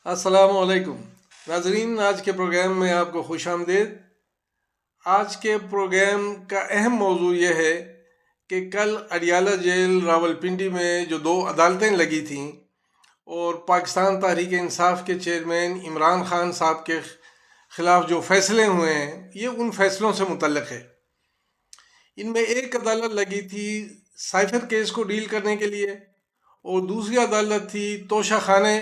السلام علیکم ناظرین، آج کے پروگرام میں آپ کو خوش آمدید۔ آج کے پروگرام کا اہم موضوع یہ ہے کہ کل اڈیالہ جیل راولپنڈی میں جو 2 عدالتیں لگی تھیں اور پاکستان تحریک انصاف کے چیئرمین عمران خان صاحب کے خلاف جو فیصلے ہوئے ہیں، یہ ان فیصلوں سے متعلق ہے۔ ان میں ایک عدالت لگی تھی سائفر کیس کو ڈیل کرنے کے لیے، اور دوسری عدالت تھی توشہ خانے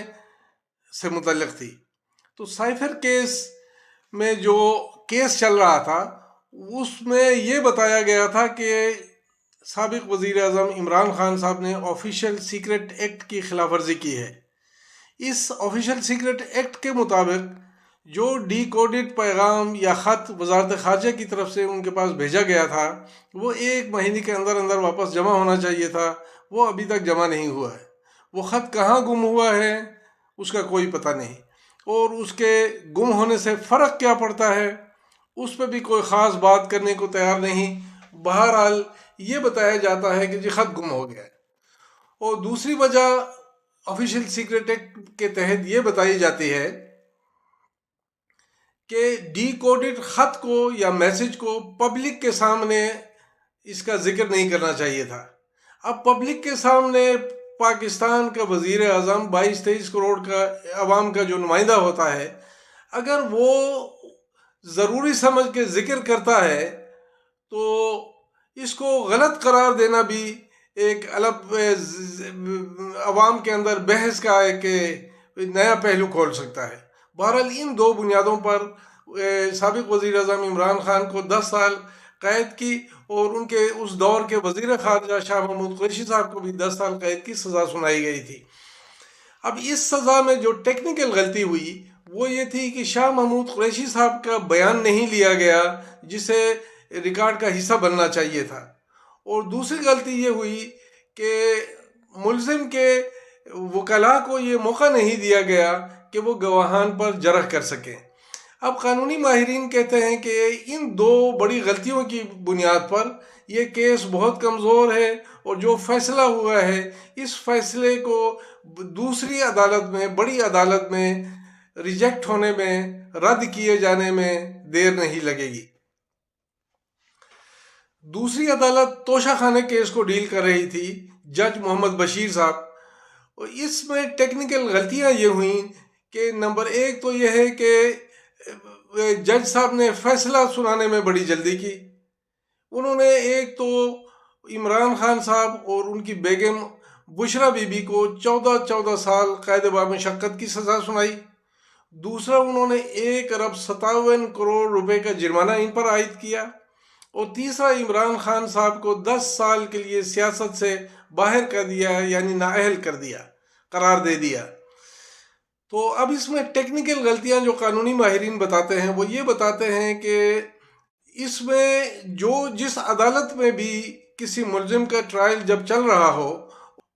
سے متعلق تھی۔ تو سائفر کیس میں جو کیس چل رہا تھا، اس میں یہ بتایا گیا تھا کہ سابق وزیر اعظم عمران خان صاحب نے آفیشیل سیکرٹ ایکٹ کی خلاف ورزی کی ہے۔ اس آفیشیل سیکرٹ ایکٹ کے مطابق جو ڈی کوڈڈ پیغام یا خط وزارت خارجہ کی طرف سے ان کے پاس بھیجا گیا تھا، وہ 1 مہینے کے اندر واپس جمع ہونا چاہیے تھا، وہ ابھی تک جمع نہیں ہوا ہے۔ وہ خط کہاں گم ہوا ہے اس کا کوئی پتہ نہیں، اور اس کے گم ہونے سے فرق کیا پڑتا ہے اس پہ بھی کوئی خاص بات کرنے کو تیار نہیں۔ بہرحال یہ بتایا جاتا ہے کہ جی خط گم ہو گیا ہے۔ اور دوسری وجہ آفیشیل سیکرٹ ایکٹ کے تحت یہ بتائی جاتی ہے کہ ڈی کوڈڈ خط کو یا میسج کو پبلک کے سامنے اس کا ذکر نہیں کرنا چاہیے تھا۔ اب پبلک کے سامنے پاکستان کا وزیر اعظم 22-23 کروڑ کا عوام کا جو نمائندہ ہوتا ہے، اگر وہ ضروری سمجھ کے ذکر کرتا ہے تو اس کو غلط قرار دینا بھی ایک الگ عوام کے اندر بحث کا ایک نیا پہلو کھول سکتا ہے۔ بہرحال ان 2 بنیادوں پر سابق وزیر اعظم عمران خان کو 10 سال قید کی، اور ان کے اس دور کے وزیر خارجہ شاہ محمود قریشی صاحب کو بھی 10 سال قید کی سزا سنائی گئی تھی۔ اب اس سزا میں جو ٹیکنیکل غلطی ہوئی وہ یہ تھی کہ شاہ محمود قریشی صاحب کا بیان نہیں لیا گیا، جسے ریکارڈ کا حصہ بننا چاہیے تھا، اور دوسری غلطی یہ ہوئی کہ ملزم کے وکلاء کو یہ موقع نہیں دیا گیا کہ وہ گواہان پر جرح کر سکیں۔ اب قانونی ماہرین کہتے ہیں کہ ان 2 بڑی غلطیوں کی بنیاد پر یہ کیس بہت کمزور ہے، اور جو فیصلہ ہوا ہے اس فیصلے کو دوسری عدالت میں، بڑی عدالت میں ریجیکٹ ہونے میں، رد کیے جانے میں دیر نہیں لگے گی۔ دوسری عدالت توشہ خانے کیس کو ڈیل کر رہی تھی جج محمد بشیر صاحب، اور اس میں ٹیکنیکل غلطیاں یہ ہوئیں کہ نمبر 1 تو یہ ہے کہ جج صاحب نے فیصلہ سنانے میں بڑی جلدی کی۔ انہوں نے ایک تو عمران خان صاحب اور ان کی بیگم بشرا بی بی کو 14 سال قید بامشقت کی سزا سنائی۔ دوسرا انہوں نے 1 ارب 57 کروڑ روپے کا جرمانہ ان پر عائد کیا، اور تیسرا عمران خان صاحب کو 10 سال کے لیے سیاست سے باہر کر دیا، یعنی نااہل کر دیا، قرار دے دیا۔ تو اب اس میں ٹیکنیکل غلطیاں جو قانونی ماہرین بتاتے ہیں وہ یہ بتاتے ہیں کہ اس میں جس عدالت میں بھی کسی ملزم کا ٹرائل جب چل رہا ہو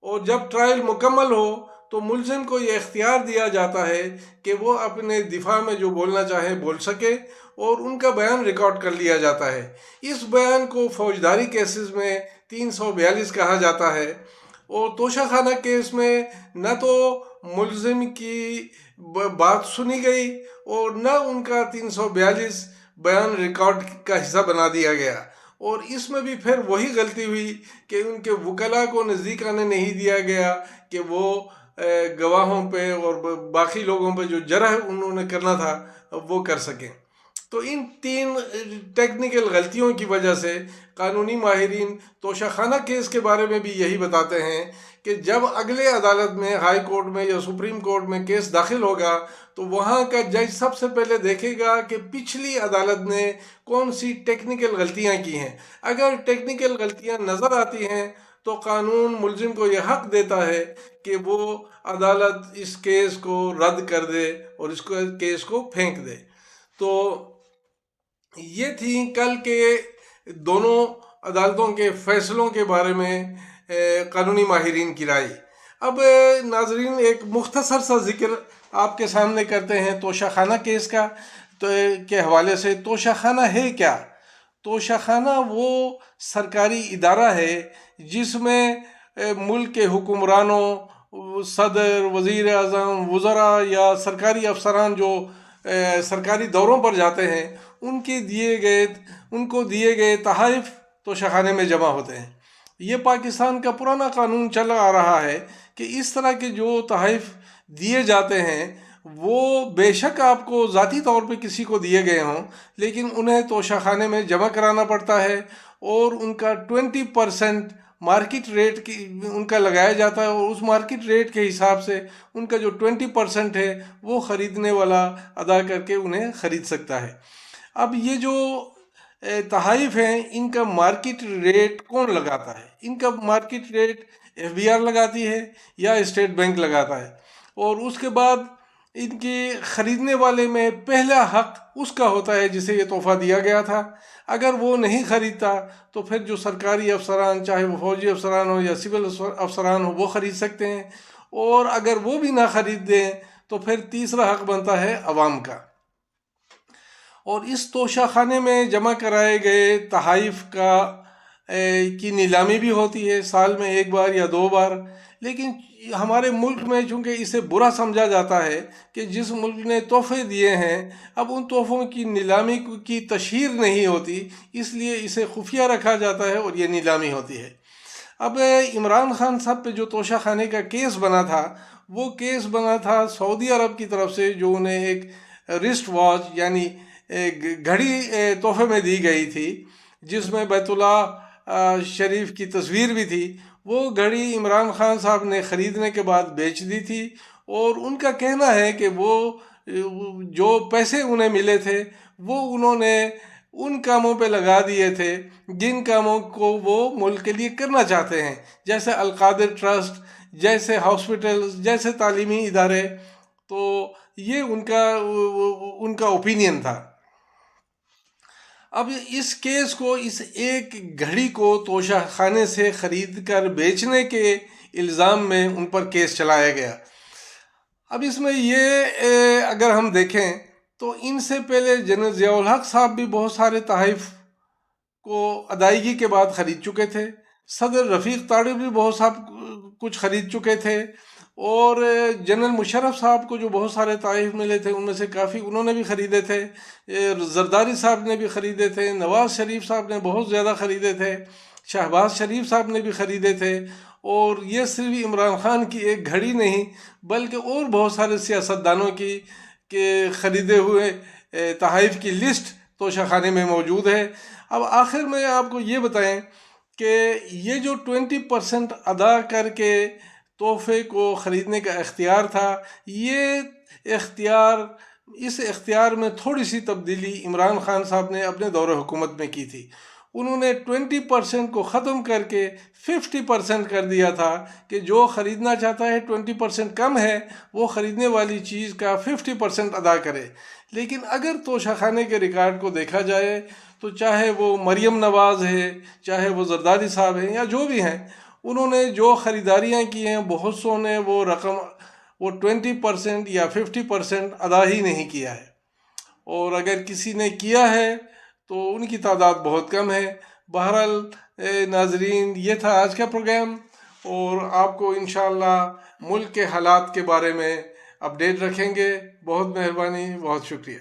اور جب ٹرائل مکمل ہو تو ملزم کو یہ اختیار دیا جاتا ہے کہ وہ اپنے دفاع میں جو بولنا چاہے بول سکے، اور ان کا بیان ریکارڈ کر لیا جاتا ہے۔ اس بیان کو فوجداری کیسز میں 342 کہا جاتا ہے، اور توشہ خانہ کیس میں نہ تو ملزم کی بات سنی گئی اور نہ ان کا 342 بیان ریکارڈ کا حصہ بنا دیا گیا، اور اس میں بھی پھر وہی غلطی ہوئی کہ ان کے وکلاء کو نزدیک آنے نہیں دیا گیا کہ وہ گواہوں پہ اور باقی لوگوں پہ جو جرح انہوں نے کرنا تھا وہ کر سکیں۔ تو ان 3 ٹیکنیکل غلطیوں کی وجہ سے قانونی ماہرین توشہ خانہ کیس کے بارے میں بھی یہی بتاتے ہیں کہ جب اگلے عدالت میں، ہائی کورٹ میں یا سپریم کورٹ میں کیس داخل ہوگا تو وہاں کا جج سب سے پہلے دیکھے گا کہ پچھلی عدالت نے کون سی ٹیکنیکل غلطیاں کی ہیں۔ اگر ٹیکنیکل غلطیاں نظر آتی ہیں تو قانون ملزم کو یہ حق دیتا ہے کہ وہ عدالت اس کیس کو رد کر دے اور اس کیس کو پھینک دے۔ تو یہ تھی کل کے دونوں عدالتوں کے فیصلوں کے بارے میں قانونی ماہرین کی رائے۔ اب ناظرین ایک مختصر سا ذکر آپ کے سامنے کرتے ہیں توشہ خانہ کیس کا کے حوالے سے۔ توشہ خانہ ہے کیا؟ توشہ خانہ وہ سرکاری ادارہ ہے جس میں ملک کے حکمرانوں، صدر، وزیر اعظم، وزراء یا سرکاری افسران جو سرکاری دوروں پر جاتے ہیں ان کو دیے گئے تحائف توشہ خانے میں جمع ہوتے ہیں۔ یہ پاکستان کا پرانا قانون چلا آ رہا ہے کہ اس طرح کے جو تحائف دیے جاتے ہیں وہ بے شک آپ کو ذاتی طور پہ کسی کو دیے گئے ہوں، لیکن انہیں توشہ خانے میں جمع کرانا پڑتا ہے اور ان کا 20% مارکیٹ ریٹ ان کا لگایا جاتا ہے، اور اس مارکیٹ ریٹ کے حساب سے ان کا جو 20% ہے وہ خریدنے والا ادا کر کے انہیں خرید سکتا ہے۔ اب یہ جو تحائف ہیں ان کا مارکیٹ ریٹ کون لگاتا ہے؟ ان کا مارکیٹ ریٹ FBR لگاتی ہے یا اسٹیٹ بینک لگاتا ہے، اور اس کے بعد ان کی خریدنے والے میں پہلا حق اس کا ہوتا ہے جسے یہ تحفہ دیا گیا تھا۔ اگر وہ نہیں خریدتا تو پھر جو سرکاری افسران، چاہے وہ فوجی افسران ہو یا سول افسران ہو، وہ خرید سکتے ہیں، اور اگر وہ بھی نہ خرید دیں تو پھر تیسرا حق بنتا ہے عوام کا۔ اور اس توشہ خانے میں جمع کرائے گئے تحائف کی نیلامی بھی ہوتی ہے، سال میں ایک بار یا 2 بار، لیکن ہمارے ملک میں چونکہ اسے برا سمجھا جاتا ہے کہ جس ملک نے تحفے دیے ہیں اب ان تحفوں کی نیلامی کی تشہیر نہیں ہوتی، اس لیے اسے خفیہ رکھا جاتا ہے اور یہ نیلامی ہوتی ہے۔ اب عمران خان صاحب پہ جو توشہ خانے کا کیس بنا تھا، وہ کیس بنا تھا سعودی عرب کی طرف سے، جو انہیں ایک رسٹ واچ یعنی گھڑی تحفے میں دی گئی تھی جس میں بیت اللہ شریف کی تصویر بھی تھی۔ وہ گھڑی عمران خان صاحب نے خریدنے کے بعد بیچ دی تھی، اور ان کا کہنا ہے کہ وہ جو پیسے انہیں ملے تھے وہ انہوں نے ان کاموں پہ لگا دیے تھے جن کاموں کو وہ ملک کے لیے کرنا چاہتے ہیں، جیسے القادر ٹرسٹ، جیسے ہاسپٹلز، جیسے تعلیمی ادارے۔ تو یہ ان کا اوپینین تھا۔ اب اس کیس کو، اس ایک گھڑی کو توشہ خانے سے خرید کر بیچنے کے الزام میں ان پر کیس چلایا گیا۔ اب اس میں یہ اگر ہم دیکھیں تو ان سے پہلے جنرل ضیاء الحق صاحب بھی بہت سارے تحائف کو ادائیگی کے بعد خرید چکے تھے، صدر رفیق تاڑی بھی بہت سب کچھ خرید چکے تھے، اور جنرل مشرف صاحب کو جو بہت سارے تحائف ملے تھے ان میں سے کافی انہوں نے بھی خریدے تھے، زرداری صاحب نے بھی خریدے تھے، نواز شریف صاحب نے بہت زیادہ خریدے تھے، شہباز شریف صاحب نے بھی خریدے تھے، اور یہ صرف عمران خان کی ایک گھڑی نہیں بلکہ اور بہت سارے سیاستدانوں کی خریدے ہوئے تحائف کی لسٹ توشہ خانے میں موجود ہے۔ اب آخر میں آپ کو یہ بتائیں کہ یہ جو 20% ادا کر کے تحفے کو خریدنے کا اختیار تھا، اس اختیار میں تھوڑی سی تبدیلی عمران خان صاحب نے اپنے دور حکومت میں کی تھی۔ انہوں نے 20% کو ختم کر کے 50% کر دیا تھا کہ جو خریدنا چاہتا ہے 20% کم ہے وہ خریدنے والی چیز کا 50% ادا کرے۔ لیکن اگر توشہ خانے کے ریکارڈ کو دیکھا جائے تو چاہے وہ مریم نواز ہے، چاہے وہ زرداری صاحب ہیں یا جو بھی ہیں، انہوں نے جو خریداریاں کی ہیں بہت سو نے وہ رقم 20% یا 50% ادا ہی نہیں کیا ہے، اور اگر کسی نے کیا ہے تو ان کی تعداد بہت کم ہے۔ بہرحال ناظرین، یہ تھا آج کا پروگرام، اور آپ کو انشاءاللہ ملک کے حالات کے بارے میں اپڈیٹ رکھیں گے۔ بہت مہربانی، بہت شکریہ۔